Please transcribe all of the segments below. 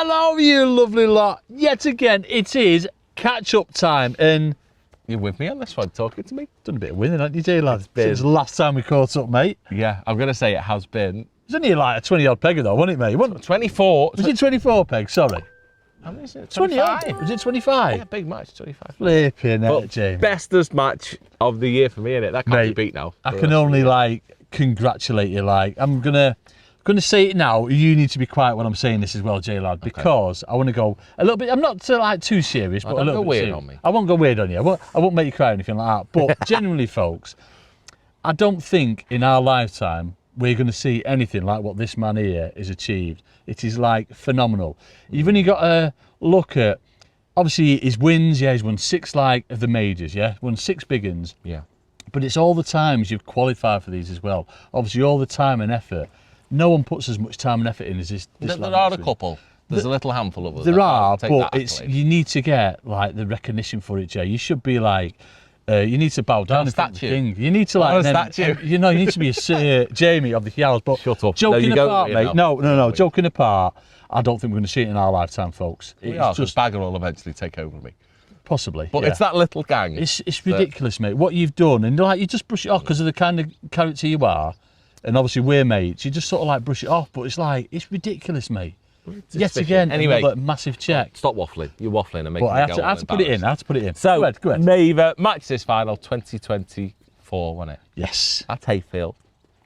Hello, you lovely lot. Yet again, it is catch-up time, and You're with me on this one, talking to me? done a bit of winning, haven't you, Jay, lad? been- Since the last time we caught up, mate. Yeah, I'm going to say it has been. It was only like a 20-odd pegger, though, wasn't it, mate? 24. Was it 24 pegs? Sorry. How many is it? 20-odd? Was it 25? Yeah, big match, 25. Flipping But it, James. bestest match of the year for me, innit? That can't Mate, be beat now. I can only, like, congratulate you. Like, I'm gonna say it now. You need to be quiet when I'm saying this as well, Jay, lad, because I want to go a little bit. I'm not like too serious, but don't a little go bit weird serious. on me. I won't go weird on you. I won't make you cry or anything like that. But genuinely, folks, I don't think in our lifetime we're going to see anything like what this man here has achieved. It is like phenomenal. You've only got to look at, obviously, his wins. Yeah, he's won 6 like of the majors. Yeah, won 6 big uns. Yeah. But it's all the times you've qualified for these as well. Obviously, all the time and effort. No one puts as much time and effort in as this. There lad are a actually. couple. There's a little handful of us. There I'll are, take but that it's accolade. you need to get like the recognition for it, Jay. You should be like, you need to bow down a in front of the statue. king. You need to like, Not a then- statue. You know, you need to be a Jamie of the Yals. But Shut up. No, joking you go, apart, you mate. know. No. Joking apart, I don't think we're going to see it in our lifetime, folks. We It's are, 'cause just Bagger will eventually take over me. possibly. But yeah. it's that little gang. It's ridiculous, mate. What you've done, and like you just brush it off because of the kind of character you are, and obviously we're mates. You just sort of like brush it off, but it's like it's ridiculous, mate. Yet fishy. again, Anyway. another massive check. Stop waffling. You're waffling and making But I me had go to, all I had to put it in. embarrassed. I had to put it in. So, go ahead. Maeve, match this final 2024, wasn't it? Yes, At Hayfield.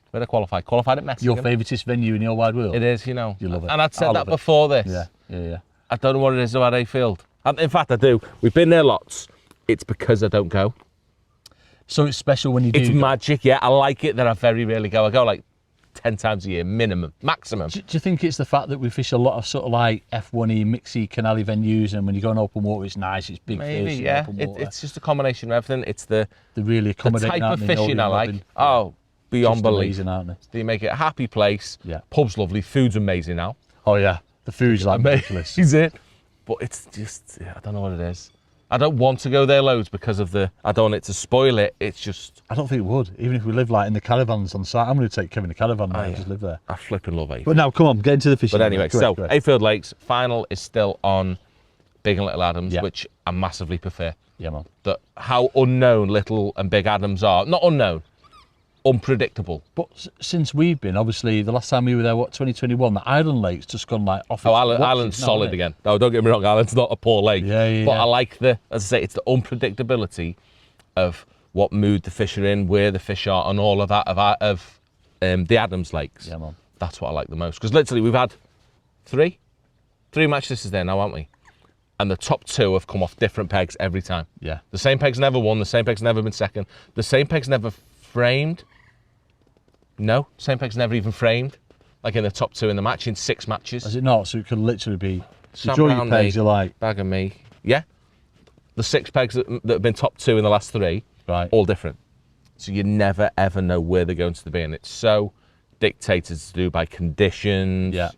Where they qualified. Qualified at Mexico. your favouriteest venue in your wide world. It is, you know. You love it. And I'd I said love that it. before this. Yeah. I don't know what it is about Hayfield. And in fact, I do. We've been there lots. It's because I don't go. So it's special when you do. It's magic, yeah. I like it that I very rarely go. I go like 10 times a year, minimum, maximum. Do you think it's the fact that we fish a lot of sort of like F1y, mixy, canally venues, and when you go on open water, it's nice, it's big Maybe, fish, yeah. open water. It's just a combination of everything. It's the They're really accommodating, type of aren't they? fishing Nobody I like. robbing. Oh, beyond Just belief. amazing, aren't they? Do you make it a happy place? Yeah. Pub's lovely. Food's amazing now. Oh yeah, the food's like ridiculous. Is it? But it's just, I don't know what it is. I don't want to go there loads because of I don't want it to spoil it. It's just, I don't think it would. Even if we live like in the caravans on site, I'm going to take Kevin the caravan now and yeah. just live there. I flipping love Hayfield. But now, come on, get into the fishing. But anyway, Go so ahead. Hayfield Lakes final is still on Big and Little Adams, Yeah. which I massively prefer. Yeah, man. That how unknown Little and Big Adams are. Not unknown, unpredictable. But since we've been, obviously, the last time we were there, 2021, the Island Lake's just gone like off. Oh, its watches Island's now, solid isn't it? again. No, don't get me wrong, Island's not a poor lake. Yeah, But yeah. I like as I say, it's the unpredictability of what mood the fish are in, where the fish are, and all of that of the Adams Lakes. Yeah, man. That's what I like the most. Because literally, we've had three match this is there now, haven't we? And the top 2 have come off different pegs every time. Yeah. The same peg's never won. The same peg's never been second. The same peg's never framed. No, same peg's never even framed. Like in the top 2 in the match in 6 matches. Is it not? So it could literally be. So Sam draw your Brown, pegs, me. you like. Bag of me. Yeah. The 6 pegs that have been top 2 in the last 3, Right. all different. So you never ever know where they're going to be, and it's so dictated to do by conditions. Yeah.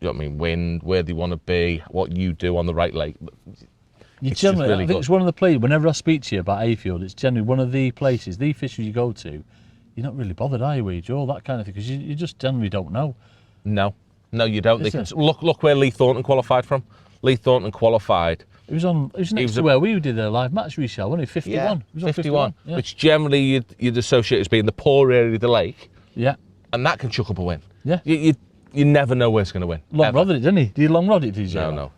You know what I mean? Wind, where they want to be, what you do on the right lake. You It's just generally, really I think good. it's one of the places, whenever I speak to you about Hayfield, it's generally one of the places, the fisheries you go to, you're not really bothered, are you, Weege? All that kind of thing, because you just generally don't know. No, you don't. They Is can, it? look where Lee Thornton qualified from. Lee Thornton qualified. It was next was to a- where we did a live match resale, wasn't it? 51. It was on 51. Yeah. Which generally you'd associate as being the poor area of the lake, yeah. and that can chuck up a win. Yeah. You never know where it's going to win. Long ever. rod it, didn't he? Did he long rod it, did you? No.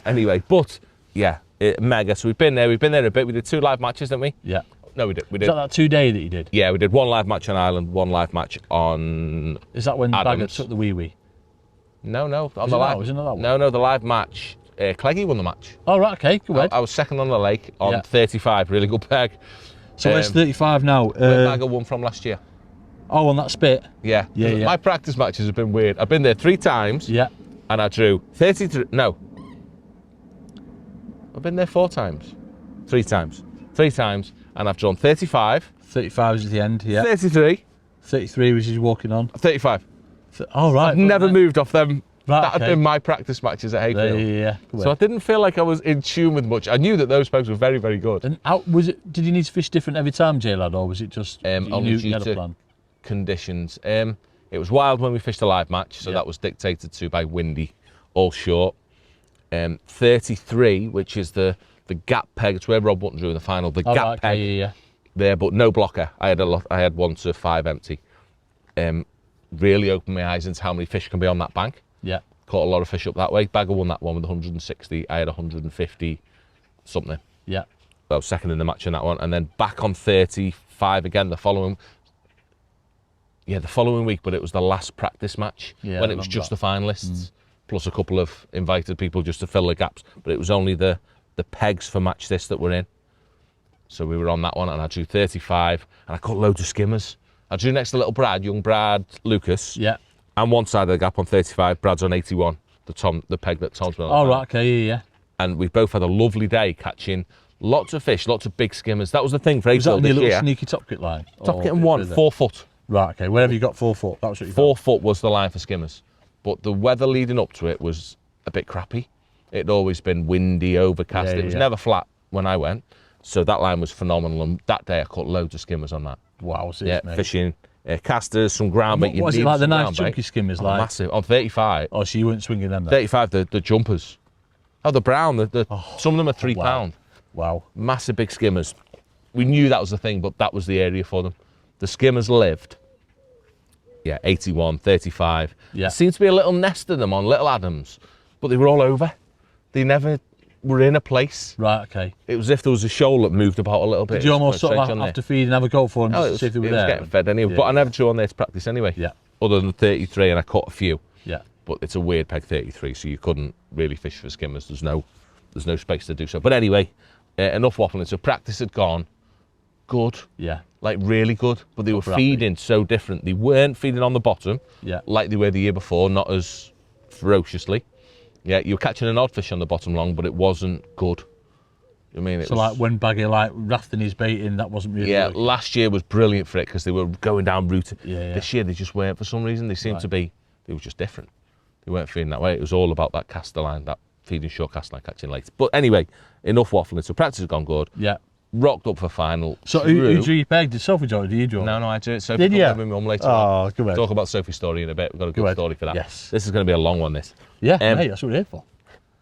Anyway, but yeah, mega. So we've been there a bit. We did 2 live matches, didn't we? Yeah. No, we did. Is that 2-day that you did? Yeah, we did 1 live match on Island, 1 live match on. Is that when Bagger Adams. took the wee-wee? No, on Was the it live. that? Was it not that one? No, the live match. Cleggy won the match. Oh, right, okay, go ahead. I was second on the lake on Yeah. 35, really good peg. So it's 35 now. Where Bagger won from last year. Oh, on that spit? Yeah. Yeah. My practice matches have been weird. I've been there 3 times. Yeah. And I drew 33. No. I've been there 4 times. 3 times. 3 times. And I've drawn 35. 35 is at the end, yeah. 33. 33 was just walking on. 35. Oh, right. I've never moved off them. Right, That had okay. been my practice matches at Hayfield. Yeah. Go So I ahead. didn't feel like I was in tune with much. I knew that those pegs were very, very good. And how was it? Did you need to fish different every time, J-Lad, or was it just you Only knew due you had to a plan? conditions. It was wild when we fished a live match, so Yeah. that was dictated to by windy, all short. 33, which is the gap peg. It's where Rob Button drew in the final. The Oh, gap right, peg okay, yeah. there, but no blocker. I had 1 to 5 empty. Really opened my eyes into how many fish can be on that bank. Yeah. Caught a lot of fish up that way. Bagger won that one with 160. I had 150 something. Yeah. I was second in the match in that one, and then back on 35 again the following week, but it was the last practice match Yeah, when I it was remember just that. the finalists plus a couple of invited people just to fill the gaps, but it was only the pegs for match this that were in. So we were on that one, and I drew 35, and I caught loads of skimmers. I drew next to little Brad, young Brad Lucas. Yeah. And one side of the gap on 35, Brad's on 81, the peg that Tom's been on. Oh, right, okay, yeah. And we both had a lovely day catching lots of fish, lots of big skimmers. That was the thing for Was that April on your this little year. sneaky top kit line? Top Or getting a bit one, further? 4 foot. Right, okay. Wherever you got 4 foot, that was what you 4 foot was the line for skimmers. But the weather leading up to it was a bit crappy. It'd always been windy, overcast. Yeah, It was yeah. never flat when I went. So that line was phenomenal. And that day I caught loads of skimmers on that. got. Wow, Yeah, mate. fishing, casters, some ground bait. What was it needed like, the some nice ground bait. chunky skimmers? Oh, Like, massive. On 35. oh, so you weren't swinging them then? 35, the jumpers. Oh, the brown. Some of them are £3. wow. Wow. Massive big skimmers. We knew that was the thing, but that was the area for them. The skimmers lived. Yeah, 81, 35. Yeah. There seemed to be a little nest of them on Little Adams, but they were all over. They never were in a place. Right, okay. It was as if there was a shoal that moved about a little bit. Did you It was almost quite sort of strange on have to feed and have a go for them there. No, just to see if they were it was there? getting fed anyway, Yeah. but I never drew on there to practice anyway. Yeah. Other than 33, and I caught a few. Yeah. But it's a weird peg 33, so you couldn't really fish for skimmers. There's no space to do so. But anyway, enough waffling. So practice had gone good, Yeah. like really good, but they were Proper feeding so different. They weren't feeding on the bottom Yeah. like they were the year before, not as ferociously. Yeah, you were catching an odd fish on the bottom long, but it wasn't good. I mean, it So was, like when Baggy like rafting his bait in, that wasn't really yeah, working. last year was brilliant for it because they were going down route. Yeah. This year they just weren't for some reason. They seemed Right. to be, they were just different. They weren't feeding that way. It was all about that caster line, that feeding short cast line, catching late. But anyway, enough waffling. So practice has gone good. Yeah. Rocked up for final. So who drew your peg? Did Sophie draw it? Did you draw it? No, I drew it. Sophie Did got you? with my mum later on. Oh, good man. Talk about Sophie's story in a bit. We've got a good ahead. story for that. Yes. This is going to be a long one, this. Yeah, Um, mate, that's what we're here for.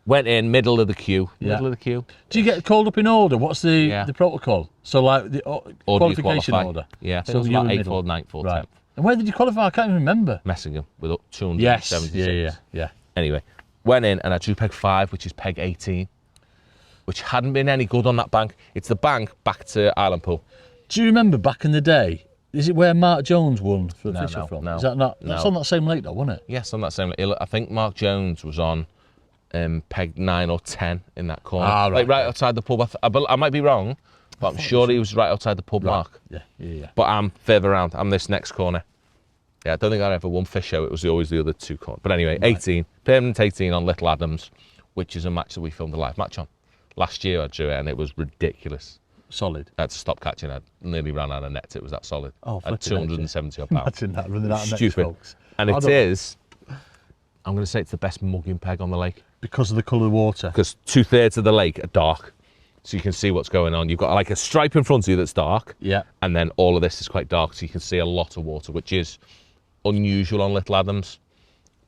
Went in, middle of the queue. Yeah. Middle of the queue. Do you get called up in order? What's the, Yeah. the protocol? So like the Or do you qualification qualify? order? Yeah, I think So it was you about were 8th middle. or 9th or 10th. Right. And where did you qualify? I can't even remember. Messingham with up Yes. 276. Yeah. Anyway, went in and I drew peg 5, which is peg 18, which hadn't been any good on that bank. It's the bank back to Island Pool. Do you remember back in the day? Is it where Mark Jones won for No, fishing no, from? no, Is that not? no. That's on that same lake though, wasn't it? Yes, on that same. I think Mark Jones was on peg 9 or 10 in that corner. Ah, right. Like right outside the pub. I might be wrong, but I'm sure he was right outside the pub mark. Yeah. But I'm further around. I'm this next corner. Yeah, I don't think I ever won fish show. It was always the other two corners. But anyway, 18. Permanent 18 on Little Adams, which is a match that we filmed a live match on. Last year I drew it and it was ridiculous. Solid. I had to stop catching. I nearly ran out of nets. It was that solid. Oh, I had flipping heck, 270 odd pounds. Imagine that running out of nets, Stupid. folks. And I it don't- is, I'm going to say it's the best mugging peg on the lake. Because of the colour of the water. Because 2/3 of the lake are dark. So you can see what's going on. You've got like a stripe in front of you that's dark. Yeah. And then all of this is quite dark. So you can see a lot of water, which is unusual on Little Adams.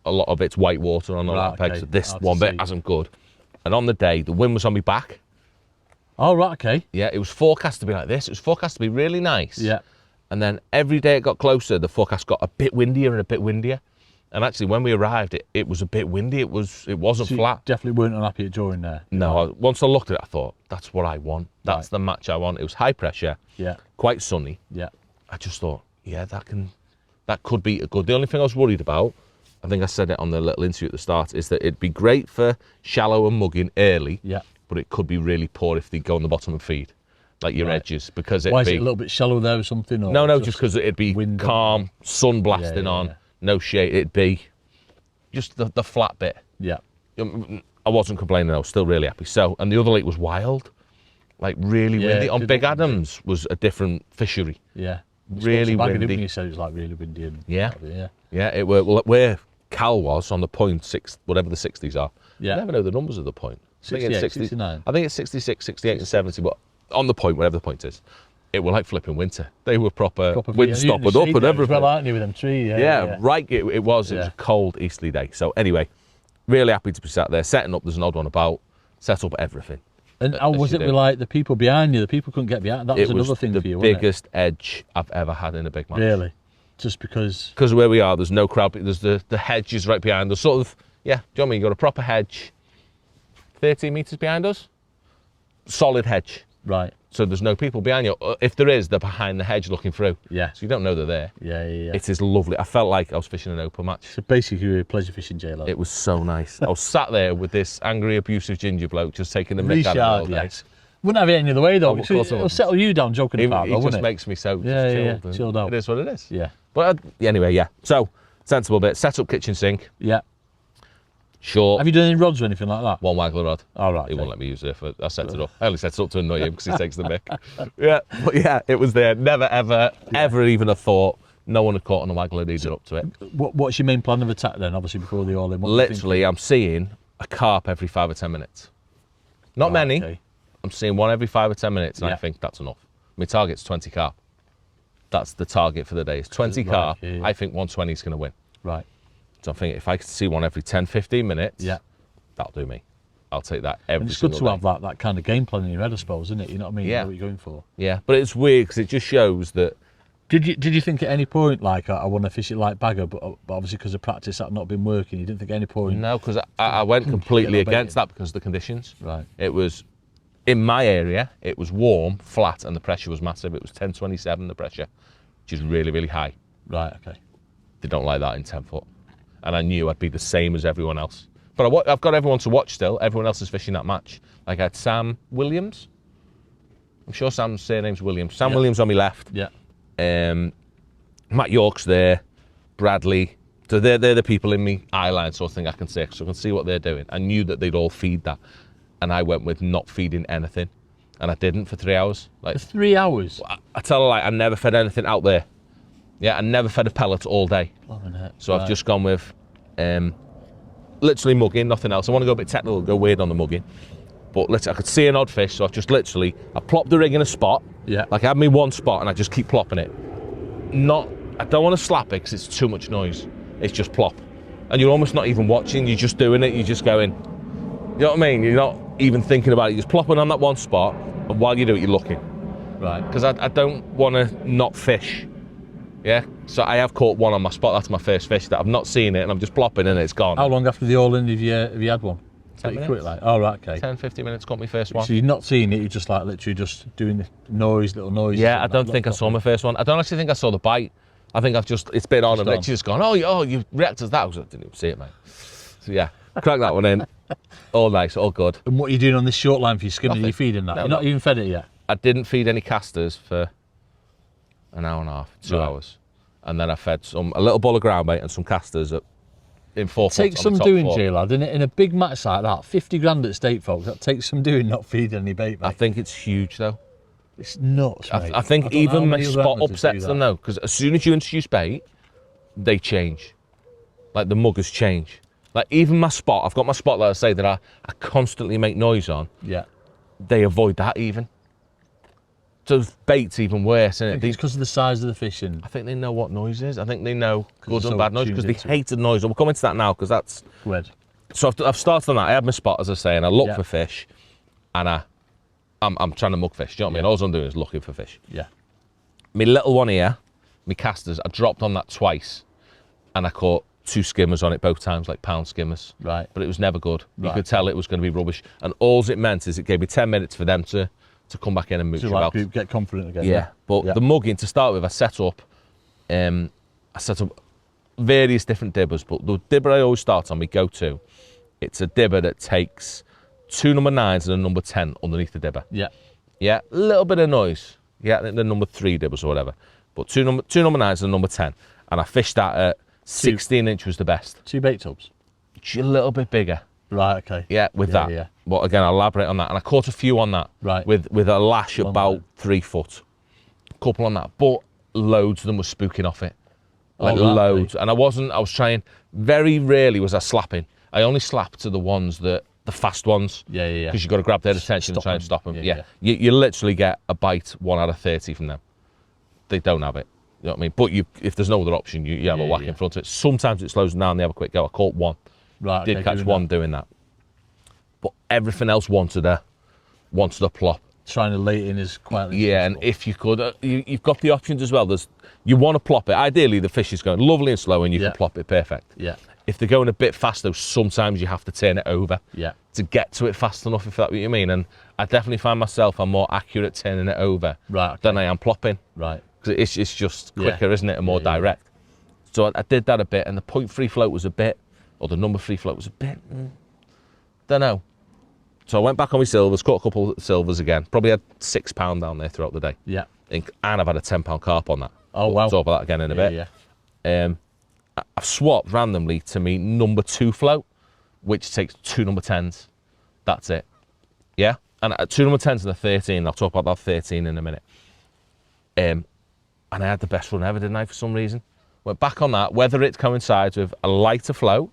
A lot of it's white water on a lot of Right, pegs. okay. This Hard to one bit see. hasn't good. And on the day, the wind was on my back. Oh, right, okay. Yeah, it was forecast to be like this. It was forecast to be really nice. Yeah. And then every day it got closer, the forecast got a bit windier and a bit windier. And actually, when we arrived, it was a bit windy. It wasn't So you flat. definitely weren't unhappy at drawing there. No, once I looked at it, I thought, that's what I want. That's Right. the match I want. It was high pressure, Yeah. quite sunny. Yeah. I just thought, yeah, that could be a good. The only thing I was worried about, I think I said it on the little interview at the start, is that it'd be great for shallow and mugging early, Yeah. but it could be really poor if they go on the bottom and feed, like your Right. edges, because it'd Why is be... it a little bit shallow there or something? Or No, just because it'd be wind calm, sun blasting yeah, on, yeah. no shade. It'd be just the flat bit. Yeah. I wasn't complaining. I was still really happy. So, and the other lake was wild, like really Yeah, windy. it On did Big look windy. Adams was a different fishery. Yeah. Really windy. You said it was like really windy. And Yeah. Yeah. Yeah, it were well, where Cal was on the point six, whatever the 60s are. Yeah. I never know the numbers of the point. I think it's 68, 69. I think it's 66, 68, and 70. But on the point, whatever the point is, it were like flipping winter. They were proper wind stoppered up and everything. Well, aren't you, with them trees? Yeah, right. It was. It was Yeah. a cold easterly day. So anyway, really happy to be sat there, setting up. There's an odd one about, set up everything. And how was it with like the people behind you? The people couldn't get behind. That was another thing for you, wasn't it? The biggest edge I've ever had in a big match. Really? Just because? Because where we are, there's no crowd. There's the hedge is right behind us. Sort of, yeah. Do you know what I mean? You've got a proper hedge, 13 metres behind us. Solid hedge. Right. So there's no people behind you. If there is, they're behind the hedge looking through. Yeah. So you don't know they're there. Yeah. It is lovely. I felt like I was fishing an open match. So basically, you were pleasure fishing, J-Lo. It was so nice. I was sat there with this angry, abusive ginger bloke just taking the mick out of me all day. Yes. Wouldn't have it any other way though. Oh, of course It'll settle you down, joking about, It though, just wouldn't it? makes me so Yeah, chilled. chilled out. It is what it is. Yeah. But anyway, yeah. So, sensible bit. Set up kitchen sink. Yeah. Short. Have you done any rods or anything like that? One waggler rod. All right. He won't let me use it. I set it up. I only set it up to annoy him because he takes the mick. Yeah. But yeah, it was there. Never, ever even a thought. No one had caught on a waggler leading up to it. What's your main plan of attack then, obviously, before the all-in? Literally, I'm seeing a carp every 5 or 10 minutes. Not many. Okay. I'm seeing one every 5 or 10 minutes, and Yeah. I think that's enough. My target's 20 carp. That's the target for the day. It's 20 Right, carp. yeah. I think 120 is going to win. Right. So I think if I could see one every 10, 15 minutes, Yeah. that'll do me. I'll take that every And it's good single to day. have that kind of game plan in your head, I suppose, isn't it? You know what I mean? You Yeah. know what you're going for. Yeah, but it's weird because it just shows that Did you think at any point, like, I want to fish it like bagger, but obviously because of practice that not been working, you didn't think at any point? no, because I went completely Yeah, no against baiting. that because of the conditions. Right. It was, in my area, it was warm, flat, and the pressure was massive. It was 1027, the pressure, which is really, really high. Right, okay. They don't like that in 10 foot. And I knew I'd be the same as everyone else. But I've got everyone to watch still. Everyone else is fishing that match. Like I had Sam Williams. I'm sure Sam's surname's Williams. Sam Williams on my left. Yeah. Matt York's there. Bradley. So they're the people in me eye line sort of thing I can see. So I can see what they're doing. I knew that they'd all feed that. And I went with not feeding anything. And I didn't for 3 hours. Like For 3 hours? I tell her, like, I never fed anything out there. Yeah, I never fed a pellet all day. So I've just gone with literally mugging, nothing else. I want to go a bit technical, go weird on the mugging. But literally, I could see an odd fish, so I've just literally, I plopped the rig in a spot. Yeah. Like I had me one spot and I just keep plopping it. I don't want to slap it because it's too much noise. It's just plop. And you're almost not even watching, you're just doing it, you're just going, you know what I mean? You're not even thinking about it, you're just plopping on that one spot, and while you do it, you're looking. Right. Because I don't want to not fish. Yeah, so I have caught one on my spot. That's my first fish that I've not seen it, and I'm just plopping and it's gone. How long after the all-in have you had one? 10 Pretty minutes. quick, like. Oh, right, okay. 10, 15 minutes, got my first one. So you're not seeing it, you're just like literally just doing the noise, little noise. Yeah, I don't think I saw my first one. I don't actually think I saw the bite. I think it's been on and it's just gone, oh, you reacted to that. I didn't even see it, mate. So yeah, crack that one in. All nice, all good. And what are you doing on this short line for your skimming? Are you feeding that? No, You're not even fed it yet? I didn't feed any casters for an hour and a half, 2 hours. And then I fed a little bowl of ground bait and some casters in 4 foot. Takes some doing, J-Lad, innit? In a big match like that, 50 grand at stake, folks, that takes some doing not feeding any bait, mate. I think it's huge, though. It's nuts, mate. I think don't know how even my many other spot anglers would do upsets them, that. though, because as soon as you introduce bait, they change. Like the muggers change. Like even my spot, I've got my spot that I say that I constantly make noise on. Yeah. They avoid that even. So bait's even worse, isn't it? It's because of the size of the fish and I think they know what noise is. I think they know good it's and so bad noise because they tuned into it. hated noise. We'll come into that now because that's. weird. So I've started on that. I had my spot, as I say, and I look Yeah. for fish, and I'm trying to mug fish. Do you know what I mean? All I'm doing is looking for fish. Yeah. My little one here, my casters, I dropped on that twice, and I caught 2 skimmers on it both times, like pound skimmers. Right. But it was never good. You Right. could tell it was going to be rubbish. And all it meant is it gave me 10 minutes for them to come back in and mooch So about. like group get confident again. Yeah, but Yeah. the mugging to start with, I set up various different dibbers, but the dibber I always start on, my go-to, it's a dibber that takes 2 number 9s and a number 10 underneath the dibber. Yeah. Yeah, a little bit of noise. Yeah, I think the number 3 dibbers or whatever, but two number 9s and a number 10, and I fished that at 16 inch was the best. 2 bait tubs. Just a little bit bigger. Right, okay. Yeah, with that. Yeah. But again, I'll elaborate on that. And I caught a few on that. Right. With a lash Long about line. 3 foot. Couple on that. But loads of them were spooking off it. Like Oh, right, loads. And I was trying, very rarely was I slapping. I only slapped to the ones the fast ones. Yeah. Because you've got to grab their attention and Stop try and them. stop them. Yeah, Yeah. yeah. You literally get a bite 1 out of 30 from them. They don't have it. You know what I mean? But if there's no other option, you have a whack in front of it. Sometimes it slows them down, they have a quick go. I caught 1. Right. Did okay, catch doing one that. doing that. But everything else wanted a plop. Trying to lay it in as quietly. Yeah, as and possible. if you could, you've got the options as well. You want to plop it. Ideally, the fish is going lovely and slow, and you Yeah. can plop it perfect. Yeah. If they're going a bit fast, though, sometimes you have to turn it over Yeah. to get to it fast enough, if that's what you mean. And I definitely find myself I'm more accurate turning it over Right. Okay. than I am plopping, Right. because it's just Yeah. quicker, isn't it, and more Yeah, yeah, direct. So I did that a bit, and the 0.3 float was a bit, or the number 3 float was a bit, don't know. So I went back on my silvers, caught a couple of silvers again. Probably had £6 down there throughout the day. Yeah. And I've had a £10 carp on that. Oh, We'll wow. talk about that again in a bit. Yeah. I've swapped randomly to me number 2 float, which takes 2 number 10s. That's it. Yeah? And 2 number 10s and a 13. I'll talk about that 13 in a minute. And I had the best run ever, didn't I, for some reason? Went back on that, whether it coincides with a lighter float,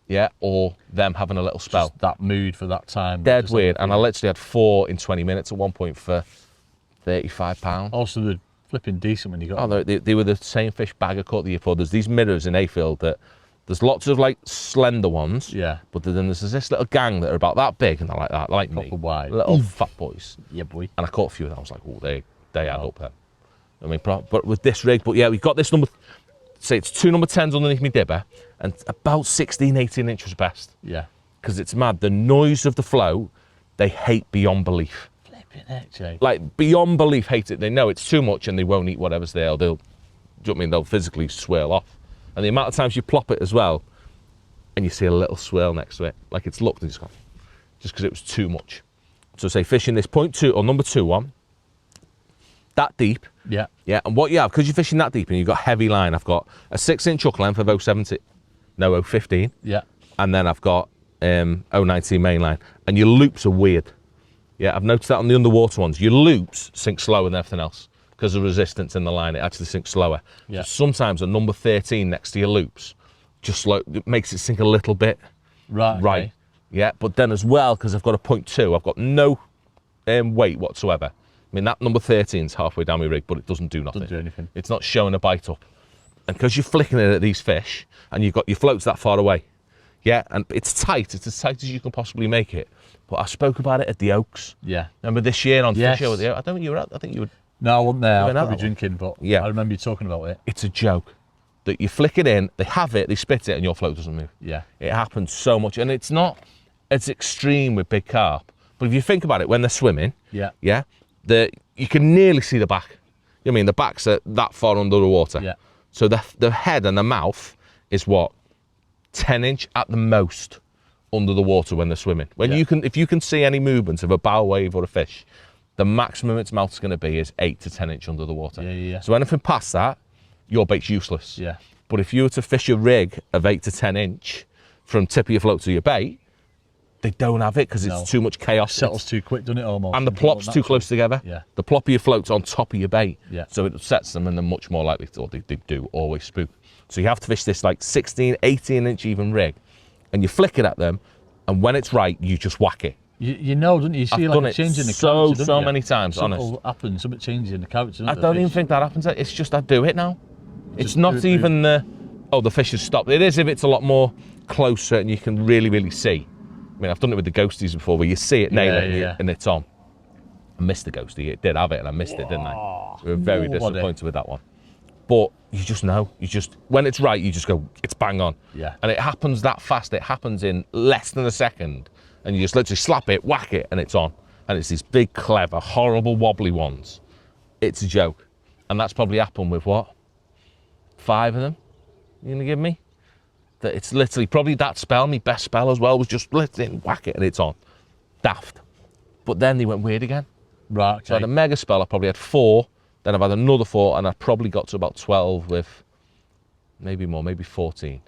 yeah, or them having a little spell. Just that mood for that time. Dead Just weird. like- And I literally had 4 in 20 minutes at one point for £35. Also, they're flipping decent when you got. Oh, they were the same fish bag I caught the year before. There's these mirrors in Ayfield that there's lots of like slender ones. Yeah. But then there's this little gang that are about that big and they're like that, like me. Proper wide. Little fat boys. Yeah, boy. And I caught a few of them. I was like, oh, they add up then. I mean, but with this rig, but yeah, we got this number, say it's 2 number 10s underneath me dibber and about 16, 18 inches best. Yeah. Because it's mad. The noise of the float, they hate beyond belief. Flipping heck, Jay. Like beyond belief hate it. They know it's too much and they won't eat whatever's there. Do you know what I mean? They'll physically swirl off. And the amount of times you plop it as well and you see a little swirl next to it, like it's looked and just gone, just because it was too much. So say fishing this 0.2 or number 2 one, that deep, Yeah. yeah, and what you have, because you're fishing that deep and you've got heavy line, I've got a 6-inch hook length of 0.15, Yeah. and then I've got 0.19 main line, and your loops are weird. Yeah, I've noticed that on the underwater ones. Your loops sink slower than everything else because of resistance in the line. It actually sinks slower. Yeah. So sometimes a number 13 next to your loops just slow, it makes it sink a little bit. Right. Okay. Right. Yeah, but then as well, because I've got a 0.2, I've got no weight whatsoever. I mean, that number 13 is halfway down my rig, but it doesn't do nothing. Doesn't do anything. It's not showing a bite up. And because you're flicking it at these fish, and you've got your floats that far away, yeah, and it's tight. It's as tight as you can possibly make it. But I spoke about it at the Oaks. Yeah. Remember this year on Yes. Fish Show at the Oaks? I don't think you were at. I think you were. No, I wasn't there. I was been at probably that one? drinking, but Yeah. I remember you talking about it. It's a joke that you flick it in, they have it, they spit it, and your float doesn't move. Yeah. It happens so much, and it's not. It's extreme with big carp. But if you think about it, when they're swimming, Yeah. yeah, you can nearly see the back. You know what I mean, the backs are that far under the water. Yeah. So the head and the mouth is what, 10-inch at the most under the water when they're swimming. When Yeah. if you can see any movement of a bow wave or a fish, the maximum its mouth's going to be is 8 to 10 inch under the water. Yeah, yeah, yeah. So anything past that, your bait's useless. Yeah. But if you were to fish a rig of 8 to 10 inch from tip of your float to your bait, they don't have it because it's No. too much chaos. Settles too quick, doesn't it, almost? And the It's plop's not too natural. close together. Yeah. The plop of your float's on top of your bait. Yeah. So it upsets them and they're much more likely to, or they do always spook. So you have to fish this like 16, 18 inch even rig and you flick it at them and when it's right, you just whack it. You know, don't you? You see I've like done a it change in the so, character, don't so you? many times, Something honest. will happen, something changes in the character. I don't even think that happens. It's just I do it now. It's Just not do it, even the, oh, the fish has stopped. It is if it's a lot more closer and you can really, really see. I mean, I've done it with the ghosties before where you see it, nail it, yeah. and it's on. I missed the ghostie. It did have it and I missed it, didn't I? We were very What a- disappointed with that one. But you just know. When it's right, you just go, it's bang on. Yeah. And it happens that fast. It happens in less than a second. And you just literally slap it, whack it, and it's on. And it's these big, clever, horrible, wobbly ones. It's a joke. And that's probably happened with what? 5 of them? You're going to give me? That it's literally, probably that spell, my best spell as well, was just literally whack it and it's on. Daft. But then they went weird again. Right, So I okay. had a mega spell, I probably had 4, then I've had another 4, and I probably got to about 12 with maybe more, maybe 14.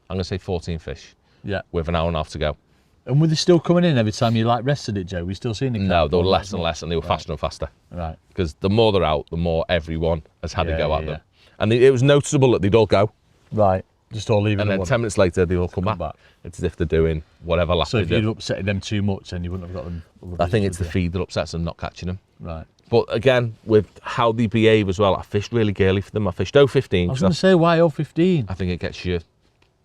I'm going to say 14 fish Yeah. with an hour and a half to go. And were they still coming in every time you like rested it, Joe? We still seeing the No, carp they were or less not? and less, and they were faster and faster. Right. Because the more they're out, the more everyone has had to Yeah, go at yeah, them. And it was noticeable that they'd all go, Right. Just all leaving and the then one. 10 minutes later, they all come back. back. It's as if they're doing whatever lap So they if you'd do. upset them too much, then you wouldn't have got them. I think it's the feed that upsets them, not catching them. Right. But again, with how they behave as well, I fished really girly for them. I fished 0.15 I was because going to say, why 015? I think it gets you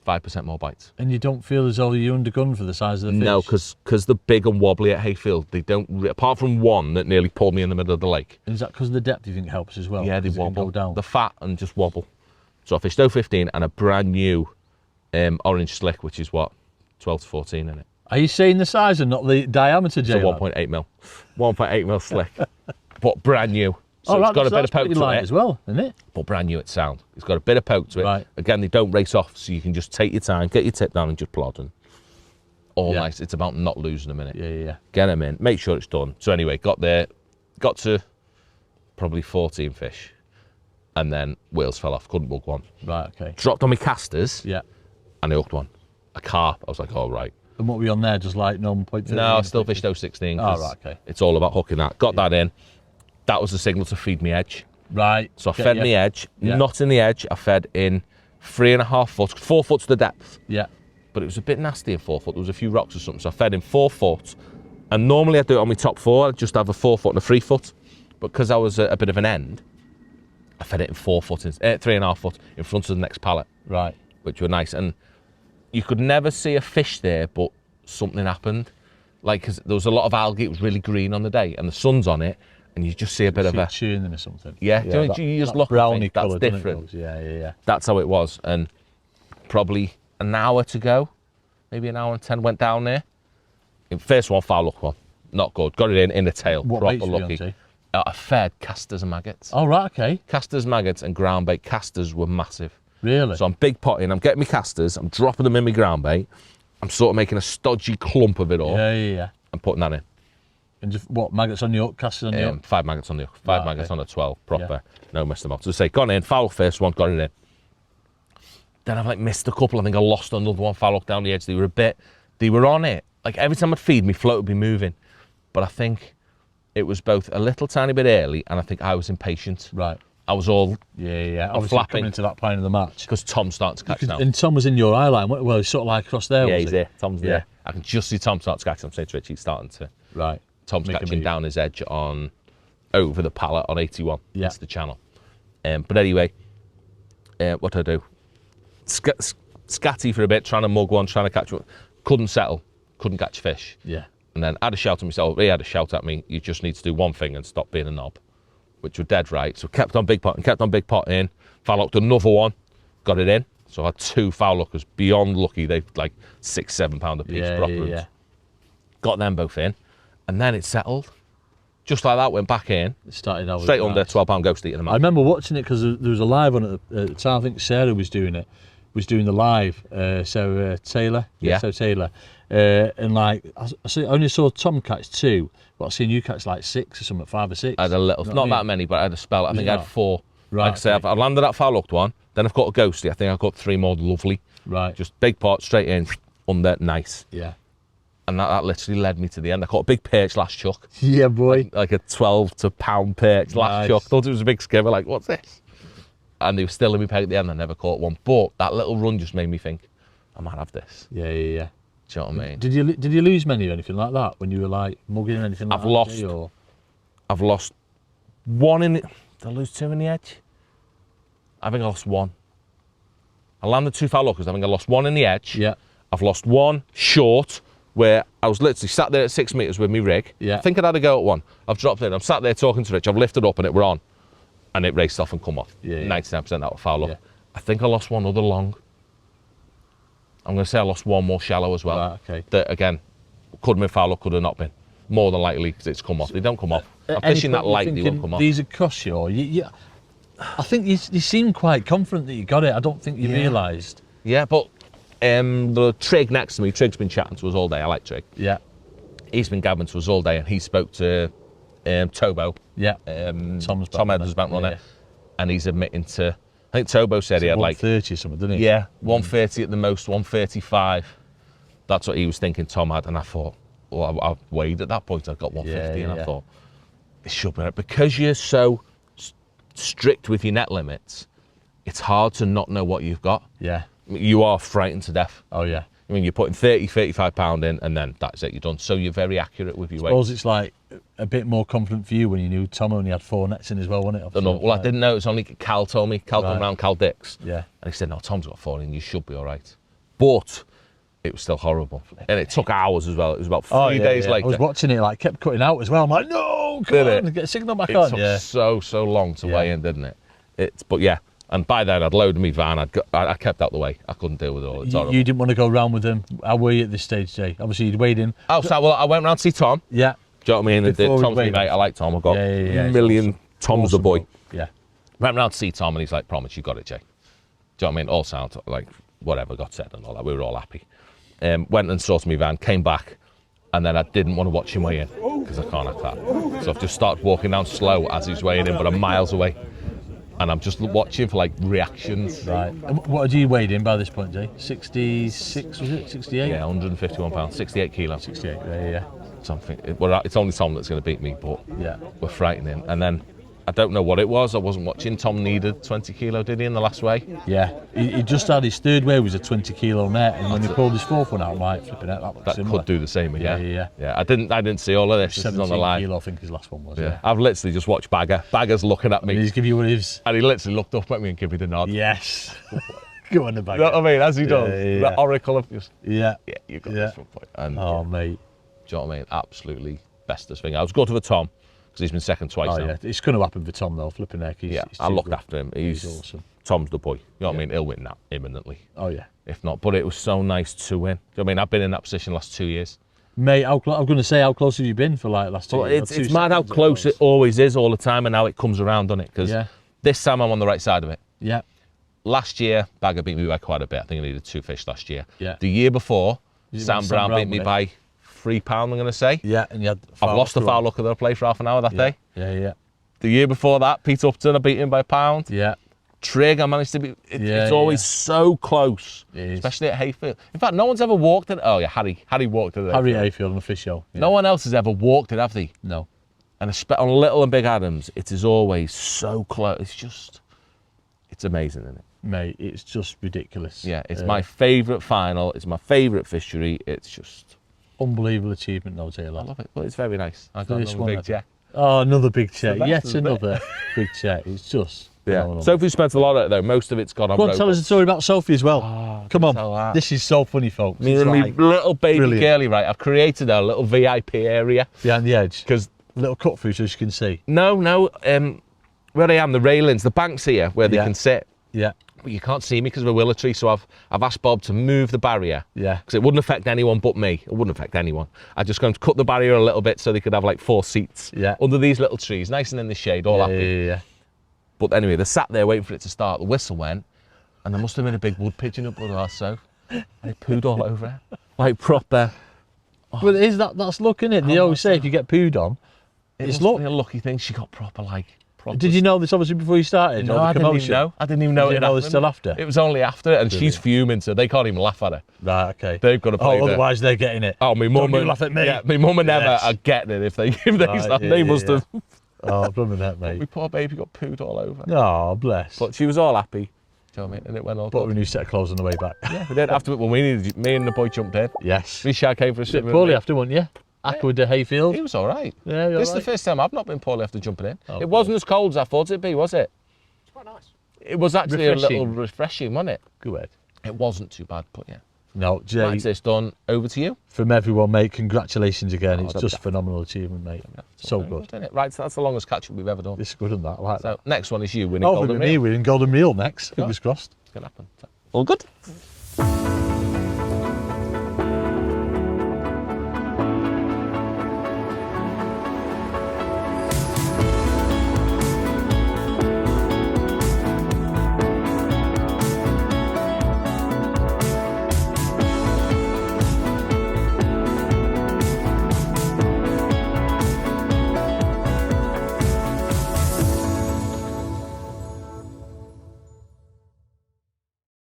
5% more bites. And you don't feel as though you're undergunned for the size of the fish? No, because they're big and wobbly at Hayfield. They don't, apart from one that nearly pulled me in the middle of the lake. And is that because of the depth you think helps as well? Yeah, they 'Cause it can wobble. go down. They're fat and just wobble. So I fished 0.15 and a brand new orange slick, which is what, 12 to 14 in it. Are you saying the size and not the diameter, It's a Jay? 1.8 mil. 1.8 mil slick. But brand new. So Oh, it's got a bit that's of poke pretty to light it. as well, isn't it? But brand new at sound. It's got a bit of poke to it. Right. Again, they don't race off, so you can just take your time, get your tip down and just plod. And all Yeah. nice. It's about not losing a minute. Yeah. Get them in, make sure it's done. So anyway, got there, got to probably 14 fish, and then wheels fell off, couldn't bug one. Right, okay. Dropped on my casters, Yeah. and I hooked one. A carp. I was like, all right. And what were you on there? Just like normal point? No, I still fished 0.16. Oh, right, okay. It's all about hooking that. Got that in. That was the signal to feed me edge. Right. So I fed me edge, Yeah. not in the edge. I fed in 3.5 foot, 4 foot to the depth. Yeah. But it was a bit nasty in 4 foot. There was a few rocks or something. So I fed in 4 foot. And normally I do it on my top 4. I'd just have a 4 foot and a 3 foot. But because I was a bit of an end, I fed it in 4 foot, 3.5 foot in front of the next pallet, Right. which were nice. And you could never see a fish there, but something happened. Like, 'cause there was a lot of algae. It was really green on the day, and the sun's on it, and you just see a bit of a, tuning or something. Yeah, do you know, you just look and brownie think, that's colour, doesn't it, different. goes? Yeah. That's how it was. And probably an hour to go, maybe an hour and 10, went down there. First one, foul hook one. Not good. Got it in the tail. What Proper baits were you on, lucky. Jay? I fed casters and maggots. Oh, right, okay. Casters, maggots, and ground bait. Casters were massive. Really? So I'm big potting. I'm getting my casters. I'm dropping them in my ground bait. I'm sort of making a stodgy clump of it all. Yeah. And putting that in. And just what, maggots on your hook, casters on your hook? 5 maggots on the hook. 5 Right, maggots okay. on a 12. Proper. No mess them up. So say, gone in. Foul first one. Got it in. Then I've like missed a couple. I think I lost another one. Foul hook down the edge. They were on it. Like every time I'd feed, my float would be moving. But I think it was both a little tiny bit early, and I think I was impatient. Right. I was all Yeah. Obviously flapping. coming into that point of the match. because Tom's starting to catch now. And Tom was in your eye line. Well, he's sort of like across there, Yeah, was he's he? there. Tom's Yeah. there. I can just see Tom start to catch. I'm saying to Rich, he's starting to. Right. Tom's Make a catching move. down his edge on over the pallet on 81. Yeah. That's the channel. But anyway, what do I do? Scatty for a bit, trying to mug one, trying to catch one. Couldn't settle. Couldn't catch fish. Yeah. And then I had a shout at myself. He had a shout at me. You just need to do one thing and stop being a knob, which were dead right. So kept on big potting. Foul hooked another one, got it in. So I had 2 foul hookers beyond lucky. They've like 6-7 pound a piece. Proper ones. Yeah. Got them both in, and then it settled. Just like that, went back in, It started out straight with under, nice. 12 pound ghost eating them I out. remember watching it because there was a live on it at the time. I think Sarah was doing it. Was doing the live. Sarah Taylor. Yeah. Sarah Taylor. And like I only saw Tom catch 2, but I seen you catch like 6 or something, 5 or 6. I had a little, You know not what I that mean? many, but I had a spell. I Was think it I not? had 4. Right, Like I say, okay. I've landed that foul hooked one, then I've got a ghosty. I think I've got 3 more lovely. Right. Just big pot, straight in, under, nice. Yeah. And that literally led me to the end. I caught a big perch last chuck. Yeah, boy. Like a 12 to pound perch last Nice. chuck. Thought it was a big skimmer, like, what's this? And they were still in my peg at the end. I never caught one. But that little run just made me think, I might have this. Yeah. Do you know what I mean? Did you lose many or anything like that when you were like mugging or anything like I've that? lost. Jay, or? I've lost 1 in the... Did I lose 2 in the edge? I think I lost 1. I landed 2 foul hookers. I think I lost 1 in the edge. Yeah. I've lost 1 short where I was literally sat there at 6 metres with me rig. Yeah. I think I'd had a go at one. I've dropped in. I'm sat there talking to Rich. I've lifted up and it were on. And it raced off and come off. Yeah, yeah. 99% out of foul hook. Yeah. I think I lost 1 other long. I'm going to say I lost 1 more shallow as well. Right, okay. That, again, could have been foul hook, could have not been. More than likely because it's come off. They don't come off. I'm fishing that light, they won't come off. These are cross you, or I think you seem quite confident that you got it. I don't think you realised. Yeah, but the Trig next to me, Trig's been chatting to us all day. I like Trig. Yeah. He's been gabbing to us all day, and he spoke to Tobo. Yeah. Tom Edwards bank runner, and he's admitting to. I think Tobo said he had like 130 or something, didn't he? yeah, 130 at the most, 135. That's what he was thinking Tom had, and I thought, well, I weighed at that point. I got 150, and I thought it should be because you're so strict with your net limits. It's hard to not know what you've got. Yeah. You are frightened to death. Oh yeah. I mean, you're putting 30, 35 pound in, and then that's it. You're done. So you're very accurate with your weight. Suppose it's like a bit more confident for you when you knew Tom only had 4 nets in as well, wasn't it? I don't know. Well, I didn't know. It's only Cal told me. Cal come Right. round, Cal Dix. Yeah. And he said, no, Tom's got 4 in. You should be all right. but it was still horrible. And it took hours as well. It was about 3 days later. I was watching it, like, kept cutting out as well. I'm like, no, come on, get a signal back on. It took so long to weigh in, didn't it? But yeah, and by then I'd loaded me van. I kept out the way. I couldn't deal with it all. It's horrible. You didn't want to go round with them. How were you at this stage, Jay? Obviously, you'd weighed in. Oh, so well, I went round to see Tom. Yeah. Do you know what I mean? Before Tom's my mate. I like Tom. I've got a million. Awesome. Tom's the boy. Yeah. Went round to see Tom, and he's like, "Promise, you got it, Jay." Do you know what I mean? All sound like whatever got said and all that. We were all happy. Went and sorted my van, came back, and then I didn't want to watch him weigh in because I can't act that. So I've just started walking down slow as he's weighing in, but I'm miles away. And I'm just watching for like reactions. Right. And what had you weighed in by this point, Jay? 66, was it? 68? Yeah, 151 pounds, 68 kilos. 68, yeah. Something. It's only Tom that's going to beat me, but Yeah. we're frightening. And then I don't know what it was. I wasn't watching. Tom needed 20 kilo, did he, in the last weigh? Yeah. He just had his third weigh was a 20 kilo net, and when he pulled his fourth one out, I'm like, flipping out, that looks That similar. could do the same again. Yeah. I didn't see all of this. This is 17 on the line. kilo, I think his last one was. Yeah. I've literally just watched Bagger. Bagger's looking at me. Did he give you one of his? And he literally looked up at me and gave me the nod. Yes. Go on the bag. You know what I mean? As he does. Yeah. The oracle of just, Yeah. you got Yeah. this one point. And Oh, mate. do you know what I mean? Absolutely bestest thing. I was good for Tom because he's been second twice Oh, now. yeah. It's going to happen for Tom, though. Flipping heck. He's I too looked good. after him. He's awesome. Tom's the boy. You know what I mean? He'll win that imminently, Oh, yeah. if not. But it was so nice to win. Do you know what I mean? I've been in that position the last 2 years. Mate, I'm going to say, how close have you been for like last 2 Well, years? it's mad how close it always is all the time and how it comes around, doesn't it? Because Yeah. this time I'm on the right side of it. Yeah. Last year, Bagger beat me by quite a bit. I think I needed 2 fish last year. Yeah. The year before, You Sam went Brown Sam beat Brown, me wasn't by £3, I'm going to say. Yeah, and you had. I've lost the foul look of the play for half an hour that day. Yeah. The year before that, Pete Upton, I beat him by £1. Yeah. Trig, I managed to beat. Yeah, It's always so close, It is. especially at Hayfield. In fact, no one's ever walked it. Oh yeah, Harry walked it. At Harry Hayfield. Hayfield on the fish show. Yeah. No one else has ever walked it, have they? No. And on Little and Big Adams, it is always so close. It's amazing, isn't it? Mate, it's just ridiculous. Yeah, it's my favourite final. It's my favourite fishery. It's just Unbelievable achievement, though, I Taylor. love it. Well, it's very nice. I got This another one, big I check. Oh, another big check. best, Yet isn't it? another big check. It's just. Yeah. phenomenal. Sophie spent a lot of it though. Most of it's gone on. Go on, tell us a story about Sophie as well. Come tell on. that. This is so funny, folks. Me It's and like me little baby brilliant. girlie, right? I've created a little VIP area behind the edge. because Little cut through so you can see. no, where I am, the railings, the banks here where they Yeah. can sit, Yeah. but you can't see me because of a willow tree. So I've asked Bob to move the barrier. Yeah. Because it wouldn't affect anyone but me. It wouldn't affect anyone. I just going to cut the barrier a little bit so they could have like 4 seats Yeah. under these little trees, nice and in the shade, all happy. Yeah. But anyway, they sat there waiting for it to start. The whistle went, and there must have been a big wood pigeon up with our so. And it pooed all over it. Like proper. Well, it is that's luck, isn't it? They always say if you get pooed on, It it's must luck. be a lucky thing. She got proper. Did you know this obviously before you started? No, or the I didn't even commotion? know. I didn't even know Did you it know this happened. till after? It was only after it, and she's Brilliant. fuming, so they can't even laugh at her. Right, okay. They've got to play. Otherwise they're getting it. Oh, my mum. you laugh at me. Yeah, my mum and Emma Yes. are getting it if they Right, they yeah, must yeah. have. Oh, blooming that, My mate. poor baby got pooed all over. Oh, bless. But she was all happy. Do you know what I mean? And it went all Bought her a good. new set of clothes on the way back. Yeah, we did. After well, me and the boy jumped in. Yes. Richard came for a Bit swim. with poorly me. after, weren't you? Aqua de Hayfield. He was all right. Yeah, This is the first time I've not been poorly after jumping in. Oh, it wasn't as cold as I thought it'd be, was it? It's quite nice. It was actually a little Refreshing. refreshing, wasn't it? Good. It wasn't too bad, but yeah. No, Jay, That's this done. Over to you. from everyone, mate, congratulations again. Oh, It's that's just that. phenomenal achievement, mate. So good. Isn't it? Right, so that's the longest catch-up we've ever done. This is good on that. I like that. So next one is you winning Oh, golden for me, reel. we're in Golden Reel next. Fingers crossed. It's going to happen. All good.